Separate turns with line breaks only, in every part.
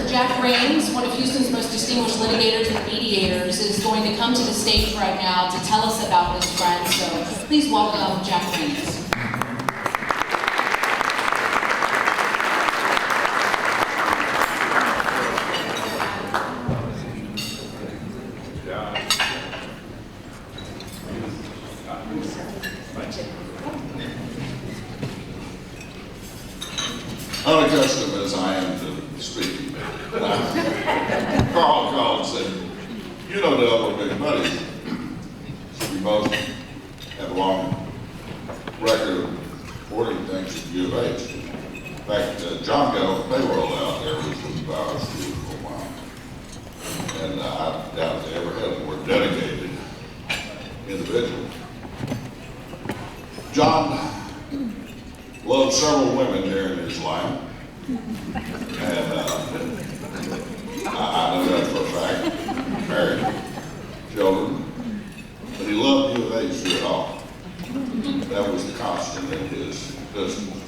Jack Raines, one of Houston's most distinguished litigators and mediators, is going to come to the stage right now to tell us about his friend. So please welcome Jack Raines.
Unaccustomed as I am to speaking, Carl called and said, "You know Dale, we're big buddies. We both have a long record of ordering things at U of H. In fact, John got on the payroll out there with the Power School for a while. And I doubt they ever had a more dedicated individual. John loved several women during his life, and I know that for a fact. Married, children, but he loved U of H through it all. That was the constant in his business.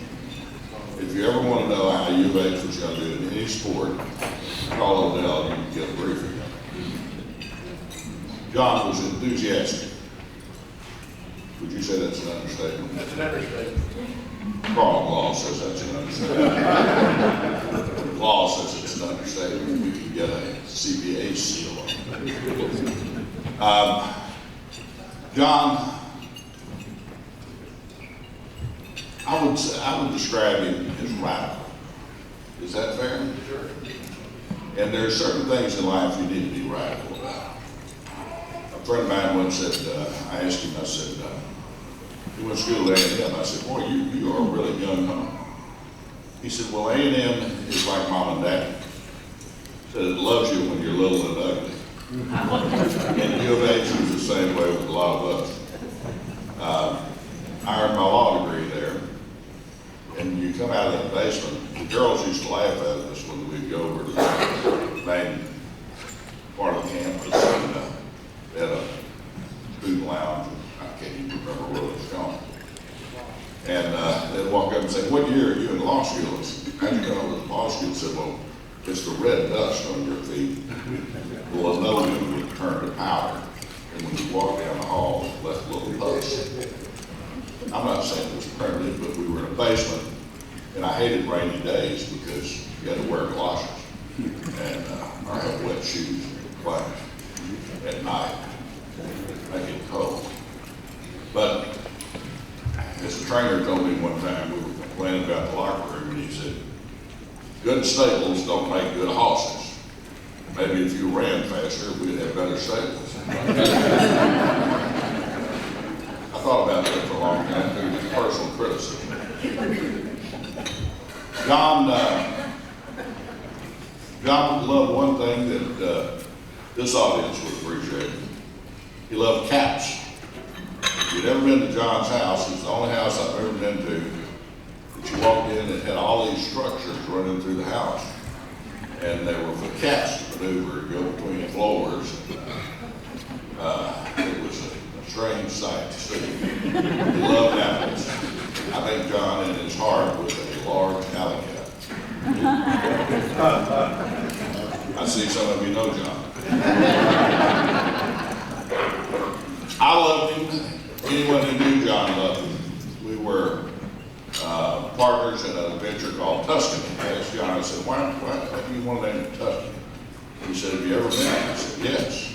If you ever want to know how U of H was going to do in any sport, call Odell and you can get a briefing. John was enthusiastic. Would you say that's an understatement?
That's an understatement.
Carl Law says that's an understatement. Law says it's an understatement. We can get a CPA seal on it. John, I would describe him as radical. Is that fair?
Sure.
And there are certain things in life you need to be radical about. A friend of mine once said, I asked him, I said, he went to school at A&M. I said, boy, you are really young, huh? He said, well, A&M is like mom and dad. He said, it loves you when you're little and ugly. And U of H was the same way with a lot of us. I earned my law degree there. And you come out of that basement, the girls used to laugh at us when we'd go over to the main part of the campus and they had a student lounge. I can't even remember where it was going. And they'd walk up and say, what year are you in law school? I said, how'd you go to law school? I said, well, it's the red dust on your feet. The linoleum would turn to powder. And when you walk down the hall, it left little puffs. I'm not saying it was permanent, but we were in a basement, and I hated rainy days because you had to wear galoshes and or have wet shoes in class at night. I get cold. But as the trainer told me one time, we were complaining about the locker room, and he said, good stables don't make good horses. Maybe if you ran faster, we'd have better stables. I thought about that for a long time, through this personal criticism. John loved one thing that this audience would appreciate. He loved cats. If you'd ever been to John's house, it's the only house I've ever been to that you walked in and had all these structures running through the house. And they were for cats to maneuver and go between floors. It was a strange sight to see. He loved apples. I think John in his heart was a large alley cat. I see some of you know John. I loved him. Anyone who knew John loved him. We were partners in an adventure called Tuscany. I asked John, I said, why do you want to name it Tuscany? He said, have you ever been? I said, yes.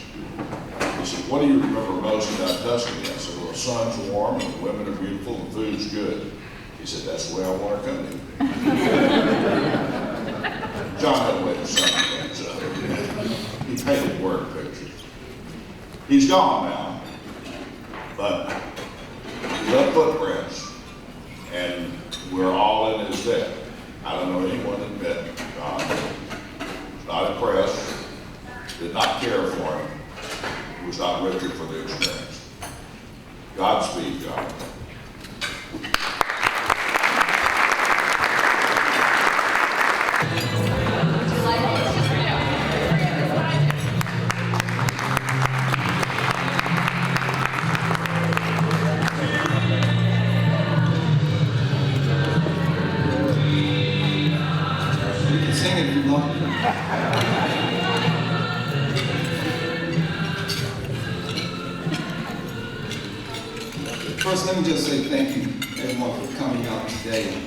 He said, what do you remember most about Tuscany? I said, well, the sun's warm and the women are beautiful and the food's good. He said, that's the way I want to come to. John had a way of summing things up. He painted word pictures. He's gone now, but he left footprints, and we're all in his debt. I don't know anyone that met John, was not impressed, did not care for him, was not richer for the experience. Godspeed, John.
You can sing if you want.
First, let me just say thank you, everyone, for coming out today.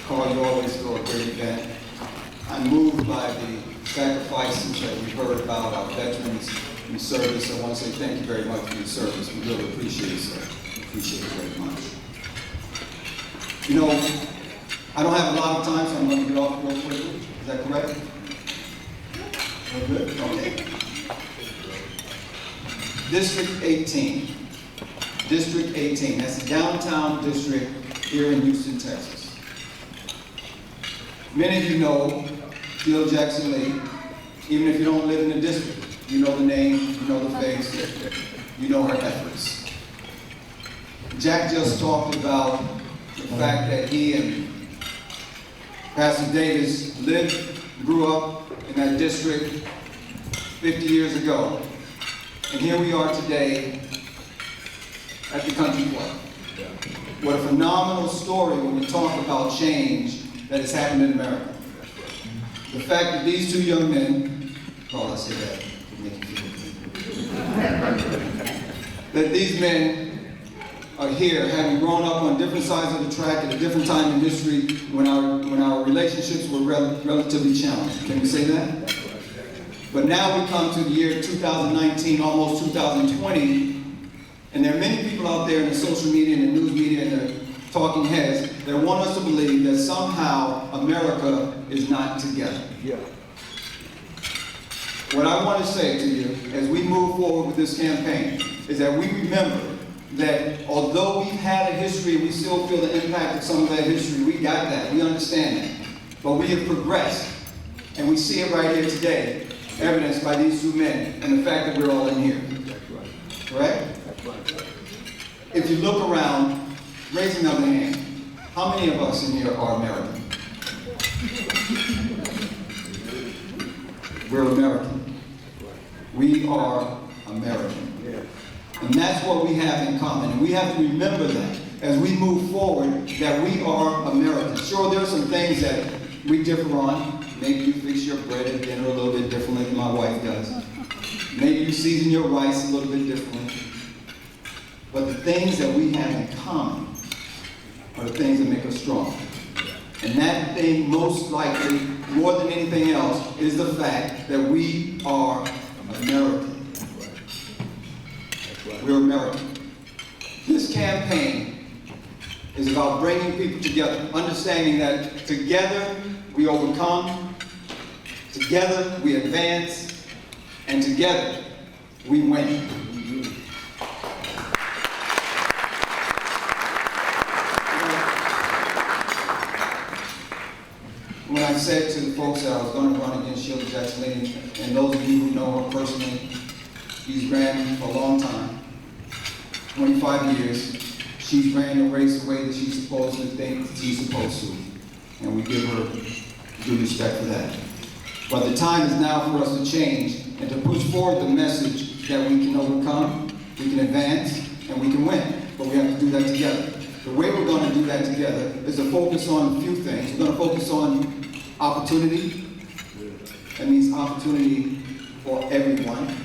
Carl, you always throw a great event. I'm moved by the sacrifices that we've heard about our veterans in service. I want to say thank you very much for your service. We really appreciate it, sir. Appreciate it very much. You know, I don't have a lot of time, so I'm going to get off real quickly. Is that correct? We're good? Okay. District 18. District 18. That's the downtown district here in Houston, Texas. Many of you know Jill Jackson Lee. Even if you don't live in the district, you know the name, you know the face, you know her efforts. Jack just talked about the fact that he and Pastor Davis lived, grew up in that district 50 years ago. And here we are today at the country club. What a phenomenal story when we talk about change that has happened in America. The fact that these two young men, Paul, I say that to make you feel that these men are here, having grown up on different sides of the track at a different time in history when our relationships were relatively challenged. Can we say that? But now we come to the year 2019, almost 2020, and there are many people out there in the social media and the news media and the talking heads that want us to believe that somehow America is not together. Yeah. What I want to say to you as we move forward with this campaign is that we remember that although we've had a history, we still feel the impact of some of that history. We got that. We understand that. But we have progressed, and we see it right here today, evidenced by these two men and the fact that we're all in here. Correct? If you look around, raise another hand. How many of us in here are American? We're American. We are American. And that's what we have in common. And we have to remember that as we move forward, that we are Americans. Sure, there are some things that we differ on. Maybe you fix your bread and dinner a little bit differently than my wife does. Maybe you season your rice a little bit differently. But the things that we have in common are the things that make us strong. And that thing, most likely, more than anything else, is the fact that we are American. We're American. This campaign is about bringing people together, understanding that together we overcome, together we advance, and together we win. When I said to the folks that I was going to run against Sheila Jackson Lee, and those of you who know her personally, she's ran for a long time, 25 years. She's ran the race the way that she's supposed to think she's supposed to. And we give her due respect for that. But the time is now for us to change and to push forward the message that we can overcome, we can advance, and we can win. But we have to do that together. The way we're going to do that together is to focus on a few things. We're going to focus on opportunity. That means opportunity for everyone.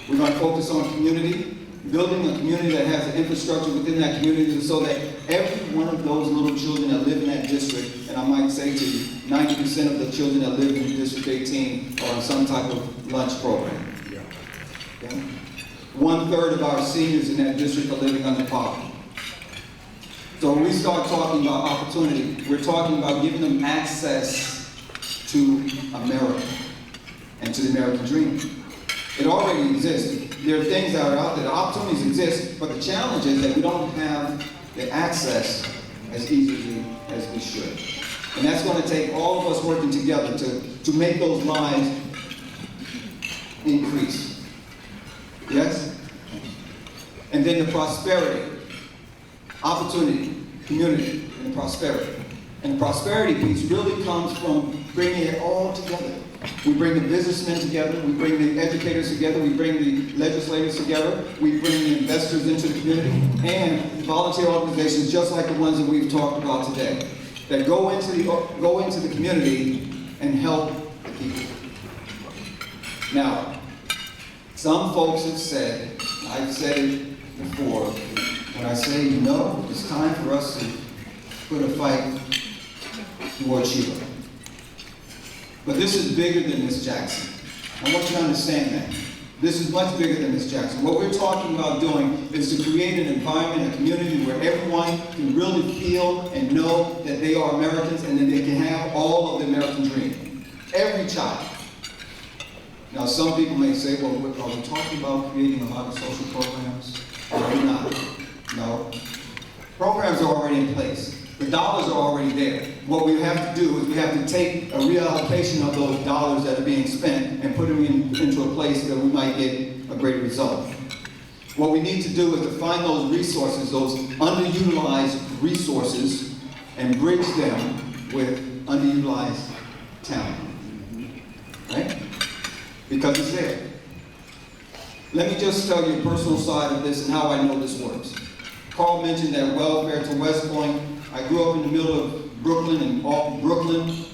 We're going to focus on community, building a community that has the infrastructure within that community so that every one of those little children that live in that district, and I might say to you, 90% of the children that live in District 18 are on some type of lunch program. Okay? 1/3 of our seniors in that district are living under poverty. So when we start talking about opportunity, we're talking about giving them access to America and to the American dream. It already exists. There are things that are out there. The opportunities exist, but the challenge is that we don't have the access as easily as we should. And that's going to take all of us working together to make those lives increase. Yes? And then the prosperity. Opportunity, community, and prosperity. And the prosperity piece really comes from bringing it all together. We bring the businessmen together, we bring the educators together, we bring the legislators together, we bring the investors into the community, and volunteer organizations just like the ones that we've talked about today, that go into the community and help the people. Now, some folks have said, I've said it before, when I say, no, it's time for us to put a fight towards Sheila. But this is bigger than Miss Jackson. I want you to understand that. This is much bigger than Miss Jackson. What we're talking about doing is to create an environment, a community where everyone can really feel and know that they are Americans and that they can have all of the American dream. Every child. Now, some people may say, well, are we talking about creating a lot of social programs? Or are we not? No. Programs are already in place. The dollars are already there. What we have to do is we have to take a reallocation of those dollars that are being spent and put them into a place that we might get a greater result. What we need to do is to find those resources, those underutilized resources, and bridge them with underutilized talent. Right? Because it's there. Let me just tell you a personal side of this and how I know this works. Carl mentioned that welfare to West Point. I grew up in the middle of Brooklyn,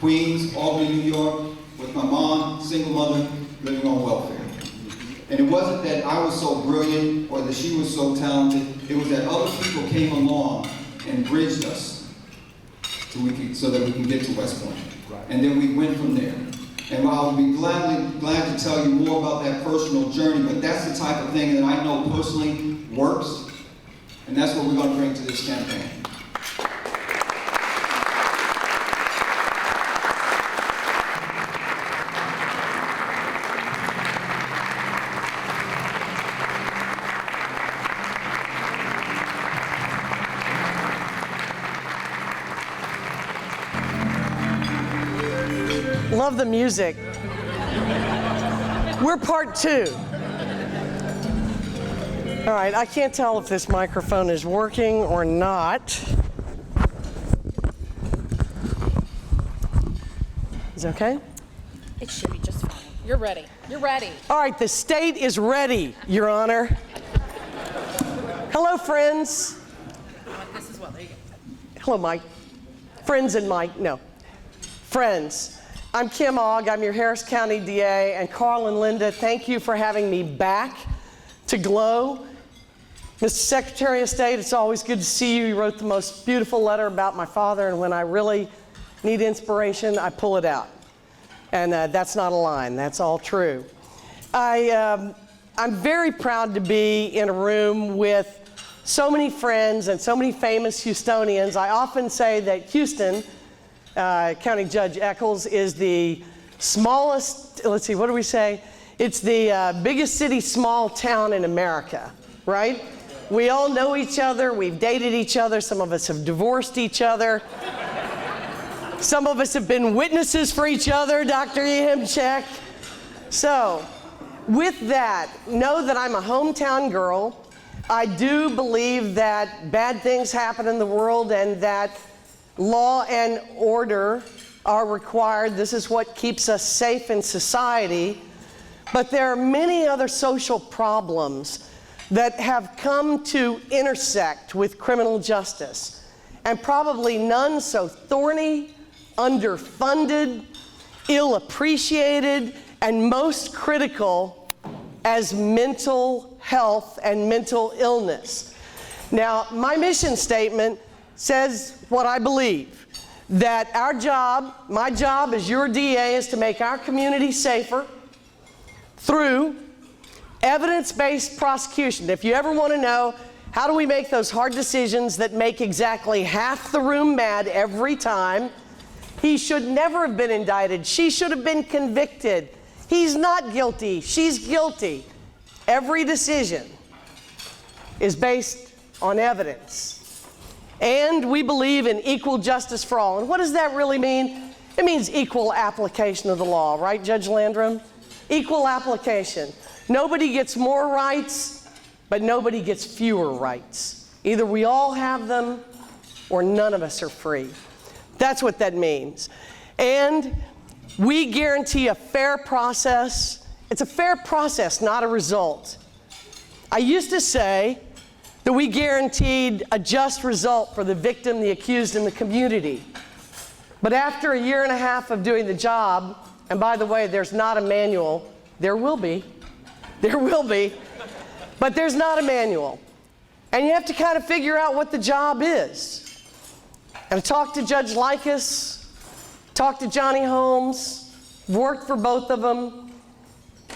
Queens, Albany, New York, with my mom, single mother, living on welfare. And it wasn't that I was so brilliant or that she was so talented. It was that other people came along and bridged us so that we can get to West Point. And then we went from there. And I'll be glad to tell you more about that personal journey, but that's the type of thing that I know personally works. And that's what we're going to bring to this campaign.
Love the music. We're part two. All right, I can't tell if this microphone is working or not. Is it okay?
It should be just fine. You're ready. You're ready.
All right, the state is ready, Your Honor. Hello, friends.
This is what, there you go.
Hello, Mike. Friends and Mike, no. Friends. I'm Kim Ogg, I'm your Harris County DA, and Carl and Linda, thank you for having me back to GLO. Mr. Secretary of State, it's always good to see you. You wrote the most beautiful letter about my father, and when I really need inspiration, I pull it out. And that's not a line, that's all true. I'm very proud to be in a room with so many friends and so many famous Houstonians. I often say that Houston, County Judge Eccles, is the smallest, let's see, what do we say? It's the biggest city, small town in America, right? We all know each other, we've dated each other, some of us have divorced each other. Some of us have been witnesses for each other, Dr. Yemchek. So, with that, know that I'm a hometown girl. I do believe that bad things happen in the world and that law and order are required. This is what keeps us safe in society. But there are many other social problems that have come to intersect with criminal justice, and probably none so thorny, underfunded, ill-appreciated, and most critical as mental health and mental illness. Now, my mission statement says what I believe, that our job, my job as your DA, is to make our community safer through evidence-based prosecution. If you ever want to know, how do we make those hard decisions that make exactly half the room mad every time? He should never have been indicted. She should have been convicted. He's not guilty. She's guilty. Every decision is based on evidence. And we believe in equal justice for all. And what does that really mean? It means equal application of the law, right, Judge Landrum? Equal application. Nobody gets more rights, but nobody gets fewer rights. Either we all have them, or none of us are free. That's what that means. And we guarantee a fair process. It's a fair process, not a result. I used to say that we guaranteed a just result for the victim, the accused, and the community. But after a year and a half of doing the job, and by the way, there's not a manual. There will be, but there's not a manual. And you have to kind of figure out what the job is. And I talked to Judge Likas, talked to Johnny Holmes, worked for both of them,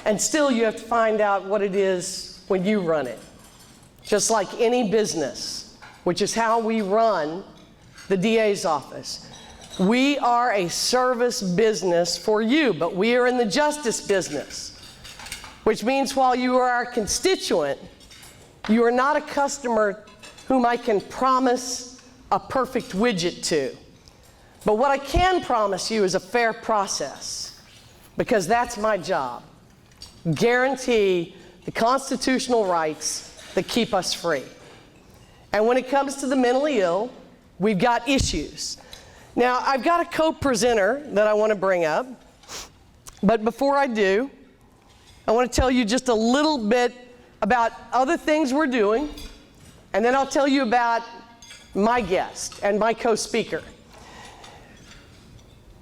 and still you have to find out what it is when you run it. Just like any business, which is how we run the DA's office. We are a service business for you, but we are in the justice business, which means while you are our constituent, you are not a customer whom I can promise a perfect widget to. But what I can promise you is a fair process, because that's my job. Guarantee the constitutional rights that keep us free. And when it comes to the mentally ill, we've got issues. Now, I've got a co-presenter that I want to bring up, but before I do, I want to tell you just a little bit about other things we're doing, and then I'll tell you about my guest and my co-speaker.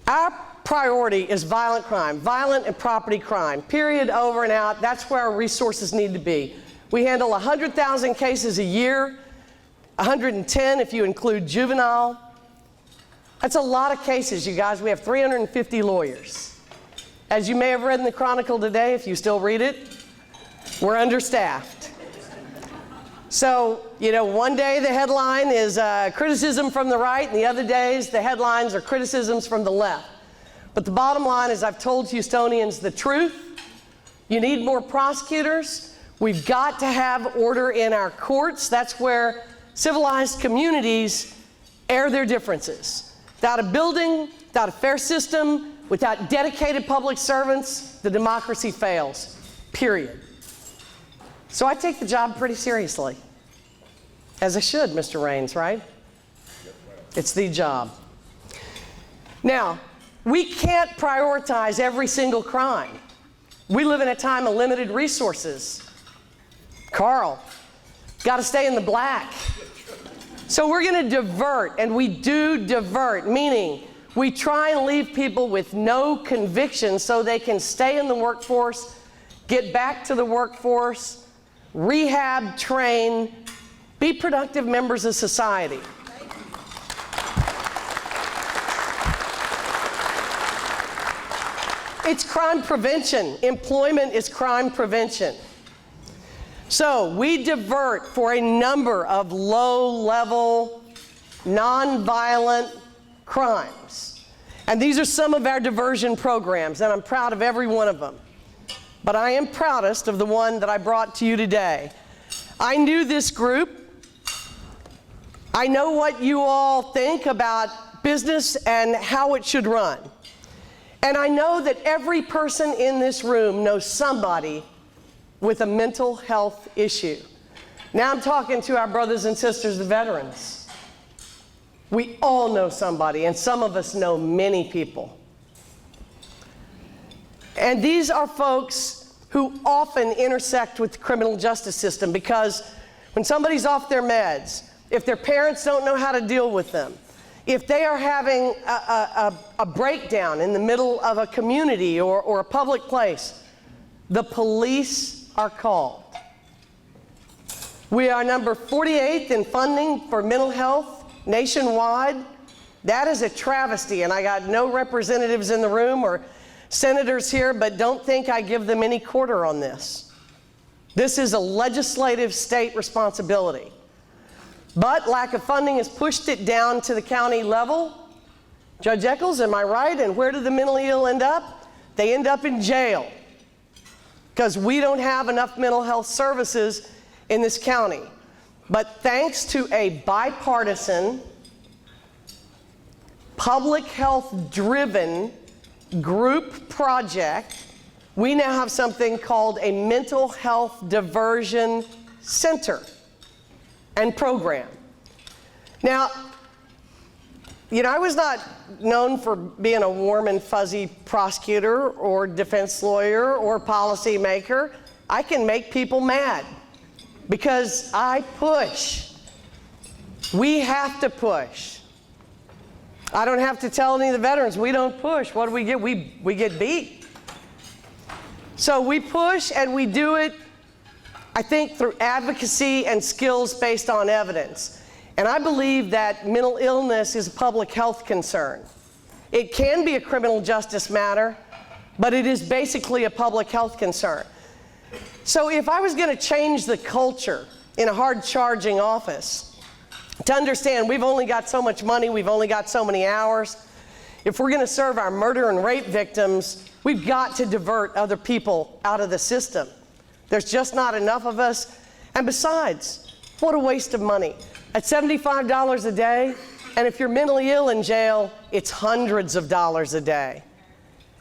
Our priority is violent crime, violent and property crime, period, over and out. That's where our resources need to be. We handle 100,000 cases a year, 110 if you include juvenile. That's a lot of cases, you guys. We have 350 lawyers. As you may have read in the Chronicle today, if you still read it, we're understaffed. So, you know, one day the headline is criticism from the right, and the other days the headlines are criticisms from the left. But the bottom line is I've told Houstonians the truth. You need more prosecutors. We've got to have order in our courts. That's where civilized communities air their differences. Without a building, without a fair system, without dedicated public servants, the democracy fails, period. So I take the job pretty seriously, as I should, Mr. Raines, right? It's the job. Now, we can't prioritize every single crime. We live in a time of limited resources. Carl, got to stay in the black. So we're going to divert, and we do divert, meaning we try and leave people with no conviction so they can stay in the workforce, get back to the workforce, rehab, train, be productive members of society. It's crime prevention. Employment is crime prevention. So we divert for a number of low-level, non-violent crimes. And these are some of our diversion programs, and I'm proud of every one of them. But I am proudest of the one that I brought to you today. I knew this group. I know what you all think about business and how it should run. And I know that every person in this room knows somebody with a mental health issue. Now I'm talking to our brothers and sisters, the veterans. We all know somebody, and some of us know many people. And these are folks who often intersect with the criminal justice system, because when somebody's off their meds, if their parents don't know how to deal with them, if they are having a breakdown in the middle of a community or a public place, the police are called. We are number 48th in funding for mental health nationwide. That is a travesty, and I got no representatives in the room or senators here, but don't think I give them any quarter on this. This is a legislative state responsibility. But lack of funding has pushed it down to the county level. Judge Eccles, am I right? And where do the mentally ill end up? They end up in jail, because we don't have enough mental health services in this county. But thanks to a bipartisan, public health-driven group project, we now have something called a mental health diversion center and program. Now, you know, I was not known for being a warm and fuzzy prosecutor or defense lawyer or policymaker. I can make people mad because I push. We have to push. I don't have to tell any of the veterans, we don't push. What do we get? We get beat. So we push, and we do it I think through advocacy and skills based on evidence. And I believe that mental illness is a public health concern. It can be a criminal justice matter, but it is basically a public health concern. So if I was going to change the culture in a hard-charging office, to understand we've only got so much money, we've only got so many hours, if we're going to serve our murder and rape victims, we've got to divert other people out of the system. There's just not enough of us. And besides, what a waste of money. At $75 a day, and if you're mentally ill in jail, it's hundreds of dollars a day.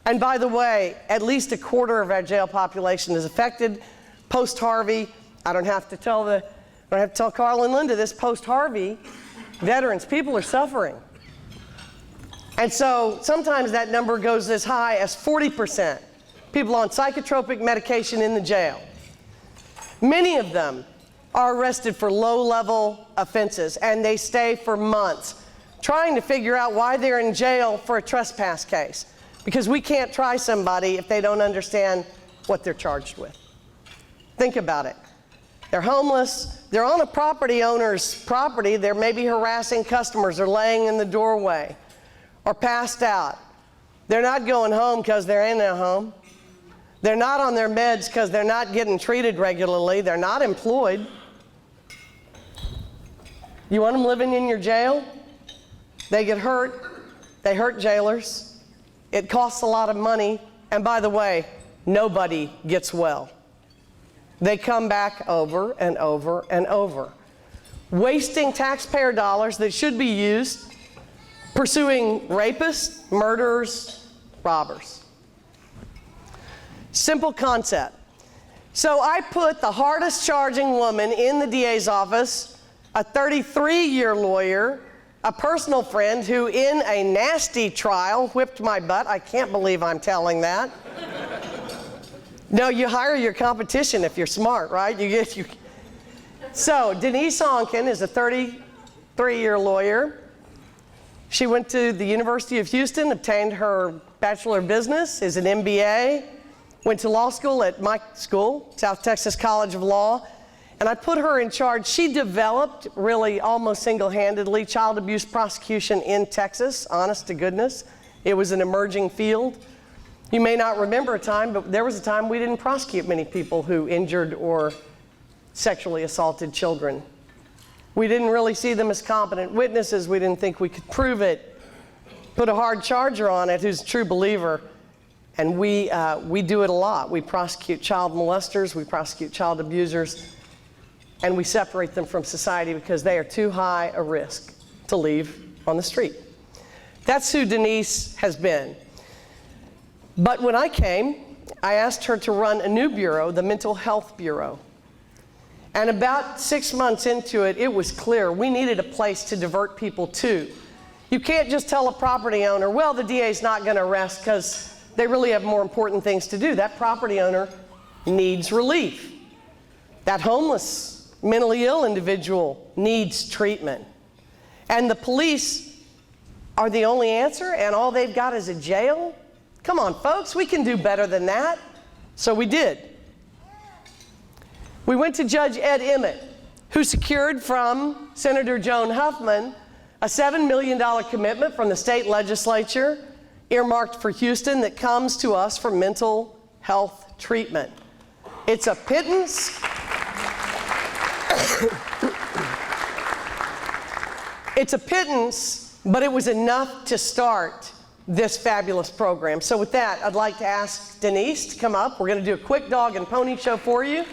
And by the way, at least a quarter of our jail population is affected post-Harvey. I don't have to tell Carl and Linda this. Post-Harvey, veterans, people are suffering. And so sometimes that number goes as high as 40%. People on psychotropic medication in the jail. Many of them are arrested for low-level offenses, and they stay for months trying to figure out why they're in jail for a trespass case. Because we can't try somebody if they don't understand what they're charged with. Think about it. They're homeless. They're on a property owner's property. They're maybe harassing customers or laying in the doorway or passed out. They're not going home because they're in their home. They're not on their meds because they're not getting treated regularly. They're not employed. You want them living in your jail? They get hurt. They hurt jailers. It costs a lot of money. And by the way, nobody gets well. They come back over and over and over, wasting taxpayer dollars that should be used pursuing rapists, murderers, robbers. Simple concept. So I put the hardest charging woman in the DA's office, a 33-year lawyer, a personal friend who in a nasty trial whipped my butt. I can't believe I'm telling that. No, you hire your competition if you're smart, right? So Denise Onken is a 33-year lawyer. She went to the University of Houston, obtained her Bachelor of Business, is an MBA, went to law school at my school, South Texas College of Law, and I put her in charge. She developed, really almost single-handedly, child abuse prosecution in Texas, honest to goodness. It was an emerging field. You may not remember a time, but there was a time we didn't prosecute many people who injured or sexually assaulted children. We didn't really see them as competent witnesses. We didn't think we could prove it. Put a hard charger on it who's a true believer, and we do it a lot. We prosecute child molesters, we prosecute child abusers, and we separate them from society because they are too high a risk to leave on the street. That's who Denise has been. But when I came, I asked her to run a new bureau, the Mental Health Bureau. And about 6 months into it, it was clear we needed a place to divert people to. You can't just tell a property owner, well, the DA's not going to arrest because they really have more important things to do. That property owner needs relief. That homeless, mentally ill individual needs treatment. And the police are the only answer, and all they've got is a jail? Come on, folks, we can do better than that. So we did. We went to Judge Ed Emmett, who secured from Senator Joan Huffman a $7 million commitment from the state legislature earmarked for Houston that comes to us for mental health treatment. It's a pittance. It's a pittance, but it was enough to start this fabulous program. So with that, I'd like to ask Denise to come up. We're going to do a quick dog and pony show for you.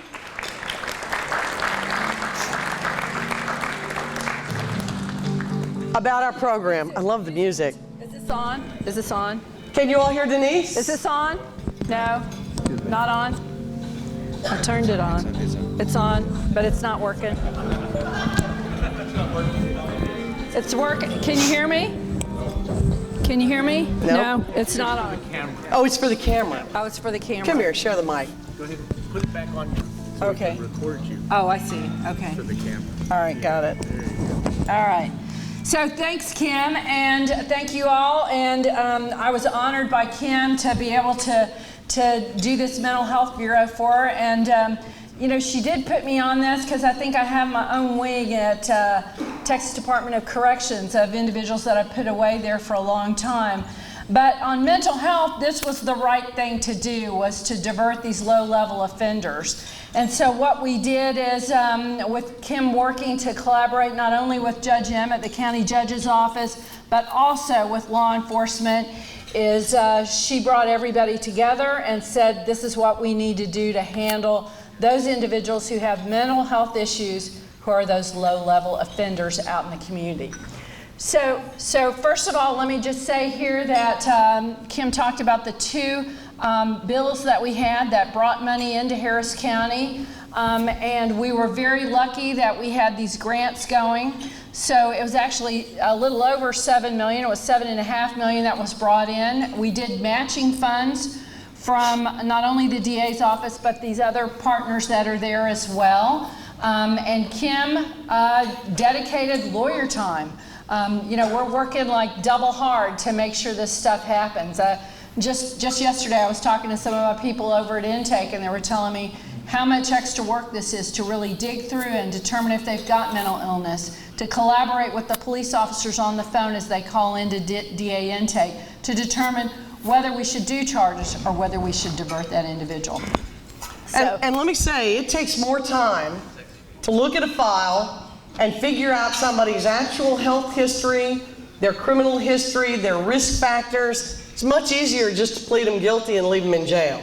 About our program. I love the music.
Is this on? Is this on?
Can you all hear Denise?
Is this on? No? Not on? I turned it on. It's on, but it's not working. It's working. Can you hear me? Can you hear me?
No.
It's not on.
Oh, it's for the camera.
Oh, it's for the camera.
Come here, share the mic.
Go ahead and put it back on so
Okay.
we can record you
Oh, I see. Okay.
for the camera.
All right, got it. All right. So thanks, Kim, and thank you all. And I was honored by Kim to be able to do this mental health bureau for her. And you know, she did put me on this because I think I have my own wing at Texas Department of Corrections of individuals that I put away there for a long time. But on mental health, this was the right thing to do, was to divert these low-level offenders. And so what we did is, with Kim working to collaborate not only with Judge Emmett, the county judge's office, but also with law enforcement, is she brought everybody together and said, this is what we need to do to handle those individuals who have mental health issues, who are those low-level offenders out in the community. So first of all, let me just say here that Kim talked about the two bills that we had that brought money into Harris County, and we were very lucky that we had these grants going. So it was actually a little over $7 million. It was $7.5 million that was brought in. We did matching funds from not only the DA's office, but these other partners that are there as well. And Kim dedicated lawyer time. You know, we're working like double hard to make sure this stuff happens. Just yesterday, I was talking to some of my people over at Intake, and they were telling me how much extra work this is to really dig through and determine if they've got mental illness, to collaborate with the police officers on the phone as they call into DA Intake, to determine whether we should do charges or whether we should divert that individual. So,
and let me say, it takes more time to look at a file and figure out somebody's actual health history, their criminal history, their risk factors. It's much easier just to plead them guilty and leave them in jail.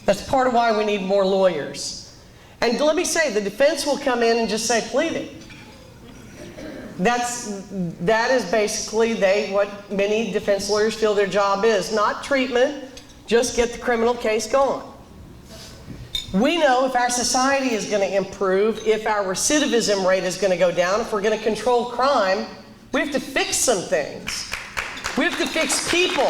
That's part of why we need more lawyers. And let me say, the defense will come in and just say pleading. That is basically what many defense lawyers feel their job is. Not treatment, just get the criminal case going. We know if our society is going to improve, if our recidivism rate is going to go down, if we're going to control crime, we have to fix some things. We have to fix people.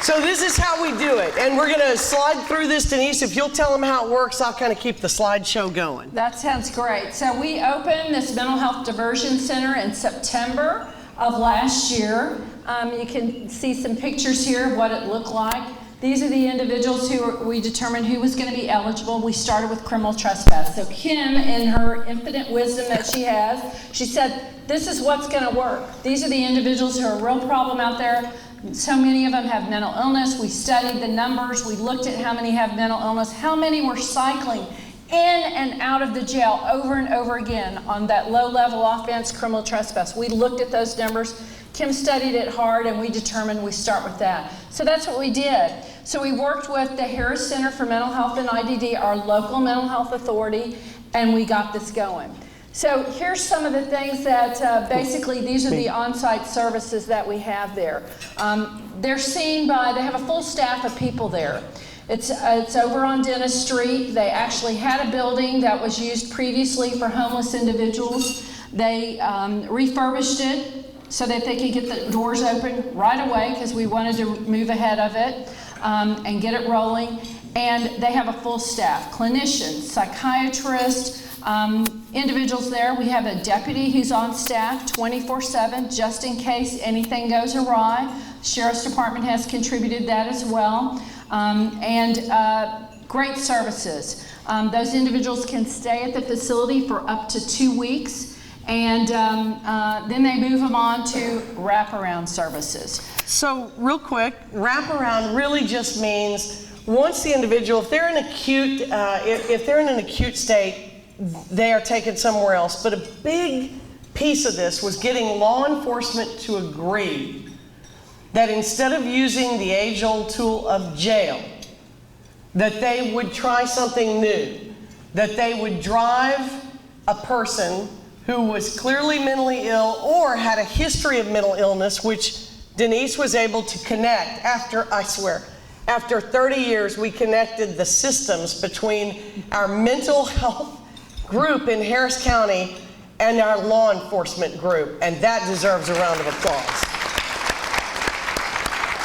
So this is how we do it. And we're going to slide through this, Denise. If you'll tell them how it works, I'll kind of keep the slideshow going.
that sounds great. So we opened this Mental Health Diversion Center in September of last year. You can see some pictures here of what it looked like. These are the individuals who we determined who was going to be eligible. We started with criminal trespass. So Kim, in her infinite wisdom that she has, she said, this is what's going to work. These are the individuals who are a real problem out there. So many of them have mental illness. We studied the numbers. We looked at how many have mental illness, how many were cycling in and out of the jail over and over again on that low-level offense, criminal trespass. We looked at those numbers. Kim studied it hard, and we determined we start with that. So that's what we did. So we worked with the Harris Center for Mental Health and IDD, our local mental health authority, and we got this going. So here's some of the things that basically these are the on-site services that we have there. They're seen by, they have a full staff of people there. It's over on Dennis Street. They actually had a building that was used previously for homeless individuals. They refurbished it so that they could get the doors open right away because we wanted to move ahead of it and get it rolling. And they have a full staff, clinicians, psychiatrists, individuals there. We have a deputy who's on staff 24/7 just in case anything goes awry. Sheriff's Department has contributed that as well. Great services. Those individuals can stay at the facility for up to 2 weeks. And then they move them on to wraparound services.
So real quick, wraparound really just means once the individual, if they're in an acute state, they are taken somewhere else. But a big piece of this was getting law enforcement to agree that instead of using the age-old tool of jail, that they would try something new, that they would drive a person who was clearly mentally ill or had a history of mental illness, which Denise was able to connect after, I swear, after 30 years, we connected the systems between our mental health group in Harris County and our law enforcement group, and that deserves a round of applause.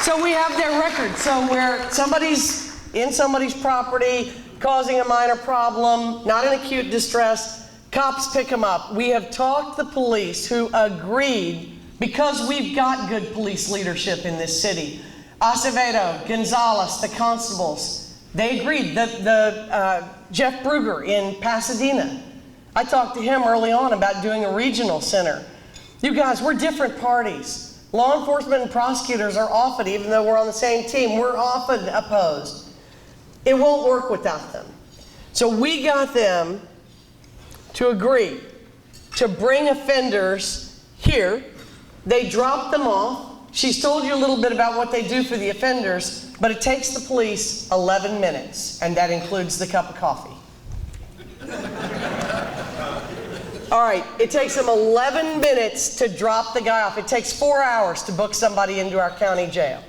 So we have their record. So where somebody's in somebody's property, causing a minor problem, not in acute distress, cops pick them up. We have talked to the police who agreed, because we've got good police leadership in this city. Acevedo, Gonzalez, the constables, They agreed. Jeff Bruger in Pasadena, I talked to him early on about doing a regional center. You guys, we're different parties. Law enforcement and prosecutors are often, even though we're on the same team, we're often opposed. It won't work without them. So we got them to agree to bring offenders here. They drop them off. She's told you a little bit about what they do for the offenders, but it takes the police 11 minutes, and that includes the cup of coffee. All right, it takes them 11 minutes to drop the guy off. It takes 4 hours to book somebody into our county jail.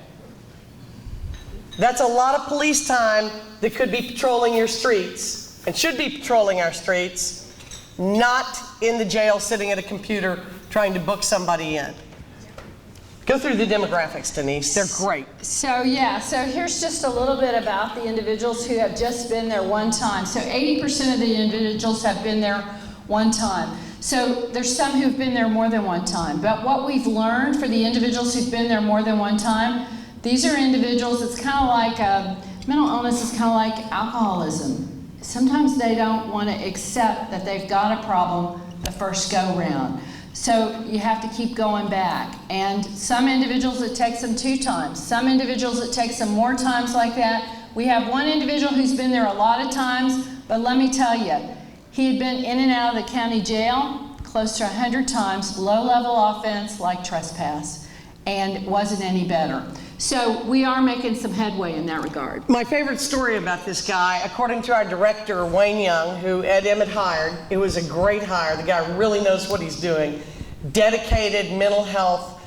That's a lot of police time that could be patrolling your streets, and should be patrolling our streets, not in the jail sitting at a computer trying to book somebody in. Go through the demographics, Denise. They're great.
So here's just a little bit about the individuals who have just been there one time. So 80% of the individuals have been there one time. So there's some who've been there more than one time. But what we've learned for the individuals who've been there more than one time, these are individuals, it's kind of like mental illness is kind of like alcoholism. Sometimes they don't want to accept that they've got a problem the first go round. So you have to keep going back. And some individuals, it takes them 2 times. Some individuals, it takes them more times like that. We have one individual who's been there a lot of times, but let me tell you, he had been in and out of the county jail close to 100 times, low-level offense like trespass, and wasn't any better. So we are making some headway in that regard.
My favorite story about this guy, according to our director, Wayne Young, who Ed Emmett hired, it was a great hire. The guy really knows what he's doing. Dedicated mental health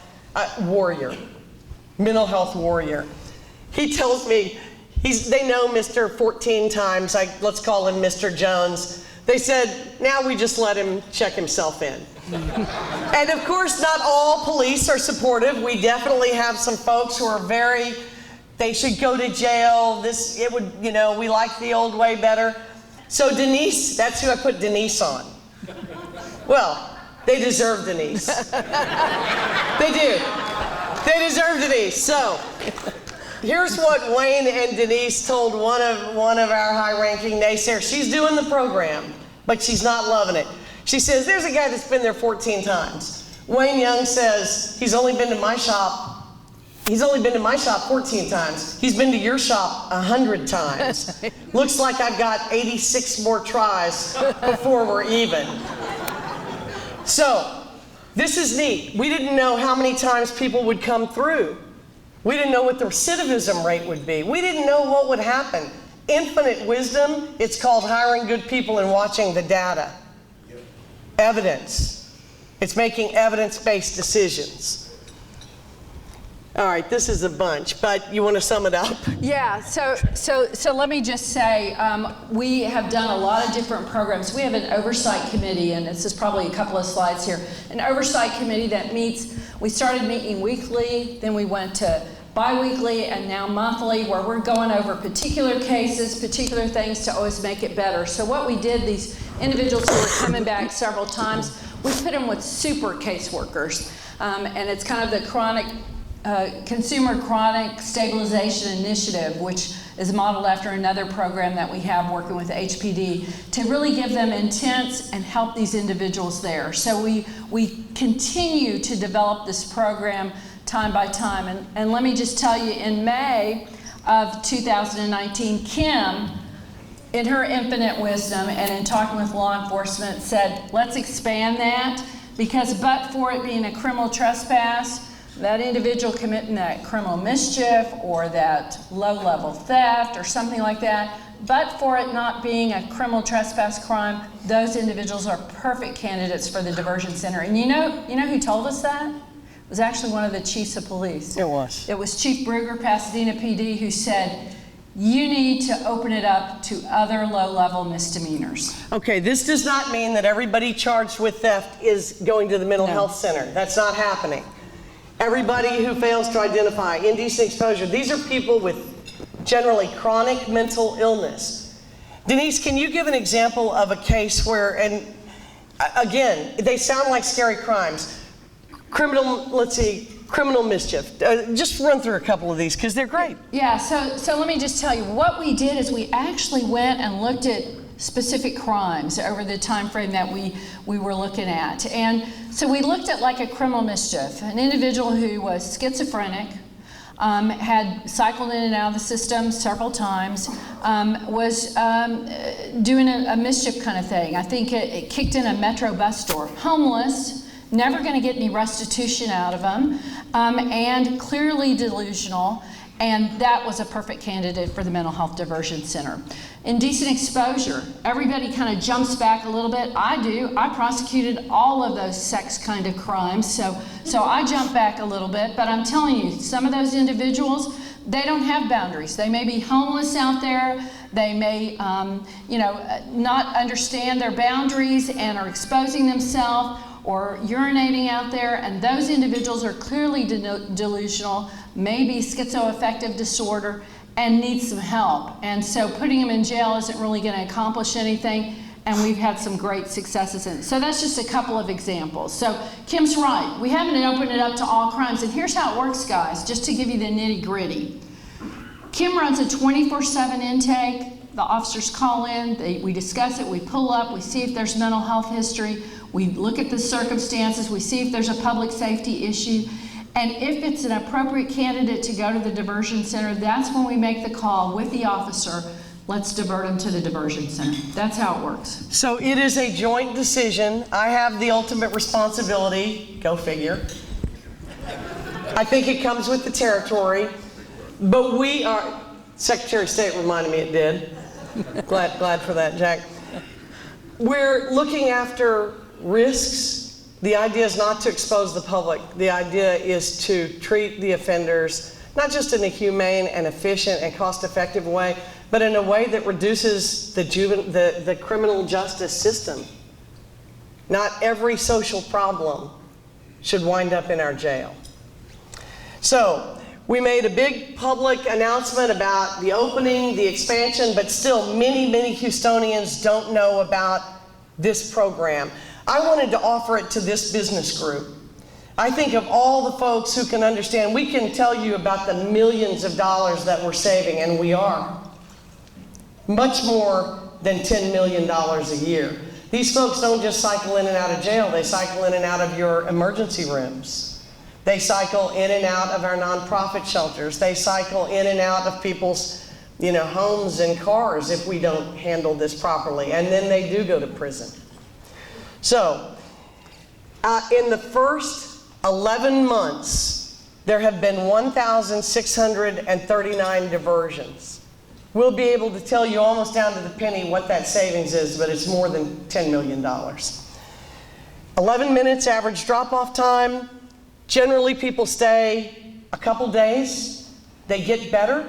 warrior. Mental health warrior. He tells me, they know Mr. 14 times, let's call him Mr. Jones. They said, now we just let him check himself in. And of course, not all police are supportive. We definitely have some folks who are they should go to jail. We like the old way better. So Denise, that's who I put Denise on. Well, they deserve Denise. They do. They deserve Denise. So here's what Wayne and Denise told one of our high-ranking naysayers. She's doing the program, but she's not loving it. She says, there's a guy that's been there 14 times. Wayne Young says, he's only been to my shop 14 times. He's been to your shop 100 times. Looks like I've got 86 more tries before we're even. So, this is neat. We didn't know how many times people would come through. We didn't know what the recidivism rate would be. We didn't know what would happen. Infinite wisdom, it's called hiring good people and watching the data. Evidence. It's making evidence-based decisions. All right, this is a bunch, but you want to sum it up?
Yeah, so let me just say, we have done a lot of different programs. We have an oversight committee, and this is probably a couple of slides here. An oversight committee that meets, we started meeting weekly, then we went to bi-weekly, and now monthly, where we're going over particular cases, particular things to always make it better. So what we did, these individuals who were coming back several times, we put them with super caseworkers, and it's kind of the Consumer Chronic Stabilization Initiative, which is modeled after another program that we have working with HPD, to really give them intense and help these individuals there. So we continue to develop this program time by time. And let me just tell you, in May of 2019, Kim, in her infinite wisdom and in talking with law enforcement, said, let's expand that, because but for it being a criminal trespass, that individual committing that criminal mischief or that low-level theft or something like that, but for it not being a criminal trespass crime, those individuals are perfect candidates for the diversion center. And you know who told us that? It was actually one of the chiefs of police.
It was.
It was Chief Bruger, Pasadena PD, who said, you need to open it up to other low-level misdemeanors.
Okay, this does not mean that everybody charged with theft is going to the mental health center. That's not happening. Everybody who fails to identify indecent exposure, these are people with generally chronic mental illness. Denise, can you give an example of a case where, and again, they sound like scary crimes. Let's see, criminal mischief. Just run through a couple of these because they're great.
Yeah, so let me just tell you, what we did is we actually went and looked at specific crimes over the time frame that we were looking at. And so we looked at like a criminal mischief, an individual who was schizophrenic, had cycled in and out of the system several times, was doing a mischief kind of thing. I think it kicked in a Metro bus store. Homeless, never going to get any restitution out of them, and clearly delusional, and that was a perfect candidate for the Mental Health Diversion Center. Indecent exposure, everybody kind of jumps back a little bit. I do. I prosecuted all of those sex kind of crimes, so I jump back a little bit, but I'm telling you, some of those individuals, they don't have boundaries. They may be homeless out there. They may, not understand their boundaries and are exposing themselves or urinating out there, and those individuals are clearly delusional, maybe schizoaffective disorder, and need some help. And so putting them in jail isn't really going to accomplish anything, and we've had some great successes in it. So that's just a couple of examples. So Kim's right. We haven't opened it up to all crimes, and here's how it works, guys, just to give you the nitty-gritty. Kim runs a 24/7 intake. The officers call in, we discuss it, we pull up, we see if there's mental health history, we look at the circumstances, we see if there's a public safety issue, and if it's an appropriate candidate to go to the diversion center, that's when we make the call with the officer, let's divert them to the diversion center. That's how it works.
So it is a joint decision. I have the ultimate responsibility, go figure. I think it comes with the territory, but we are, Secretary of State reminded me it did. Glad for that, Jack. We're looking after risks. The idea is not to expose the public. The idea is to treat the offenders, not just in a humane and efficient and cost-effective way, but in a way that reduces the criminal justice system. Not every social problem should wind up in our jail. So, we made a big public announcement about the opening, the expansion, but still many, many Houstonians don't know about this program. I wanted to offer it to this business group. I think of all the folks who can understand, we can tell you about the millions of dollars that we're saving, and we are. Much more than $10 million a year. These folks don't just cycle in and out of jail, they cycle in and out of your emergency rooms. They cycle in and out of our nonprofit shelters. They cycle in and out of people's, homes and cars if we don't handle this properly. And then they do go to prison. So, in the first 11 months, there have been 1,639 diversions. We'll be able to tell you almost down to the penny what that savings is, but it's more than $10 million. 11 minutes average drop-off time. Generally, people stay a couple days, they get better,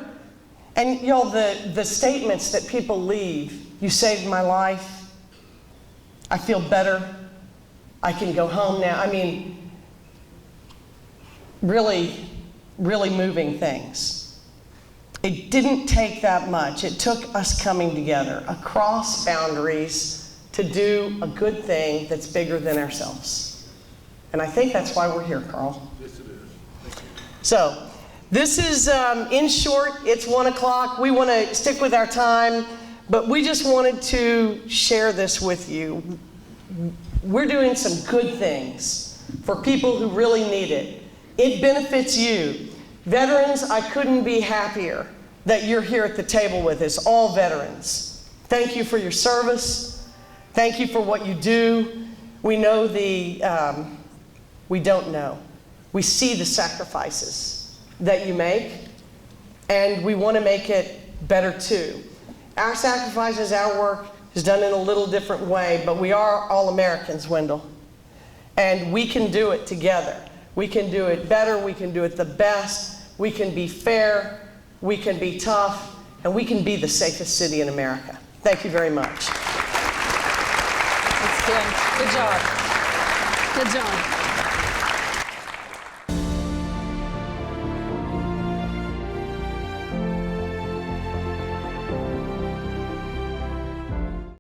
and the statements that people leave, you saved my life, I feel better, I can go home now. I mean, really, really moving things. It didn't take that much. It took us coming together across boundaries to do a good thing that's bigger than ourselves. And I think that's why we're here, Carl.
Yes, it is. Thank you.
So, this is, in short, it's 1 o'clock. We want to stick with our time, but we just wanted to share this with you. We're doing some good things for people who really need it. It benefits you. Veterans, I couldn't be happier that you're here at the table with us, all veterans. Thank you for your service. Thank you for what you do. We know we don't know. We see the sacrifices that you make, and we want to make it better too. Our sacrifices, our work is done in a little different way, but we are all Americans, Wendell. And we can do it together. We can do it better, we can do it the best, we can be fair, we can be tough, and we can be the safest city in America. Thank you very much.
Thanks, Kim. Good job. Good job.